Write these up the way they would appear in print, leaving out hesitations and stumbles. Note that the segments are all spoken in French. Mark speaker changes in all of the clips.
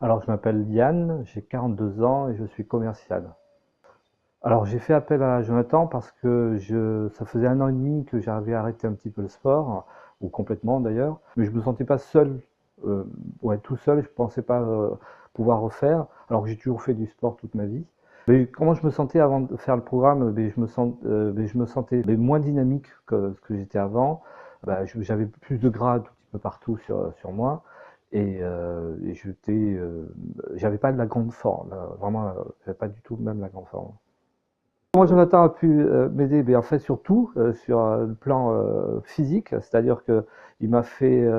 Speaker 1: Alors, je m'appelle Yann, j'ai 42 ans et je suis commercial. Alors, j'ai fait appel à Jonathan parce que ça faisait 1 an et demi que j'avais arrêté un petit peu le sport, ou complètement d'ailleurs, mais je me sentais pas seul, euh, ouais, tout seul, je pensais pas pouvoir refaire, alors que j'ai toujours fait du sport toute ma vie. Mais comment je me sentais avant de faire le programme? Je me sentais moins dynamique que ce que j'étais avant. J'avais plus de gras un tout petit peu partout sur moi. Et j'avais pas de la grande forme, là, vraiment, j'avais pas du tout même la grande forme. Comment Jonathan a pu m'aider? En fait, surtout sur le plan physique, c'est-à-dire que il m'a fait,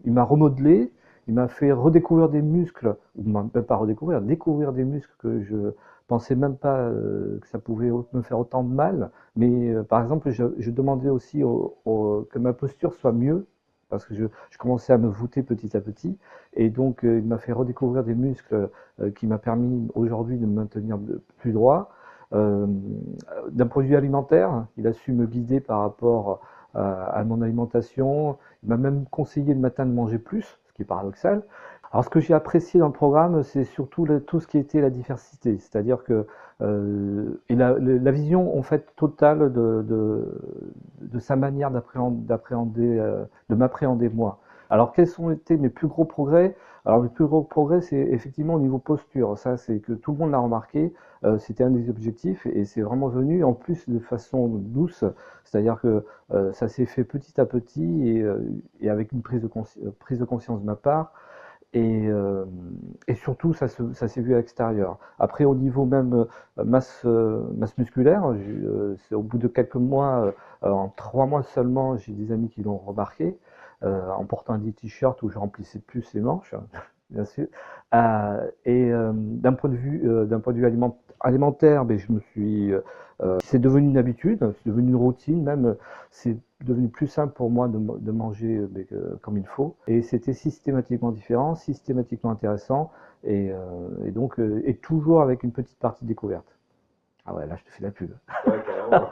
Speaker 1: il m'a remodelé, il m'a fait redécouvrir des muscles, ou même pas redécouvrir, découvrir des muscles que je pensais même pas que ça pouvait me faire autant de mal. Mais par exemple, je demandais aussi que ma posture soit mieux, parce que je commençais à me voûter petit à petit. Et donc, il m'a fait redécouvrir des muscles qui m'a permis aujourd'hui de me maintenir plus droit. Euh, D'un point de vue alimentaire, il a su me guider par rapport à mon alimentation. Il m'a même conseillé le matin de manger plus, ce qui est paradoxal. Alors, ce que j'ai apprécié dans le programme, c'est surtout tout ce qui était la diversité, c'est-à-dire que et la vision en fait totale de sa manière d'appréhender, de m'appréhender moi. Alors, quels ont été mes plus gros progrès? Alors, le plus gros progrès, c'est effectivement au niveau posture. Ça, c'est que tout le monde l'a remarqué. C'était un des objectifs et c'est vraiment venu en plus de façon douce, c'est-à-dire que ça s'est fait petit à petit et avec une prise de conscience de ma part et, euh, et surtout ça s'est vu à l'extérieur. Après au niveau même masse musculaire, c'est au bout de quelques mois, en 3 mois seulement, j'ai des amis qui l'ont remarqué en portant des t-shirts où je remplissais plus les manches, bien sûr. D'un point de vue alimentaire, c'est devenu une habitude, c'est devenu une routine même. C'est devenu plus simple pour moi de manger comme il faut. Et c'était systématiquement différent, systématiquement intéressant, et toujours avec une petite partie découverte. Ah ouais, là je te fais la pub.
Speaker 2: Ouais, carrément.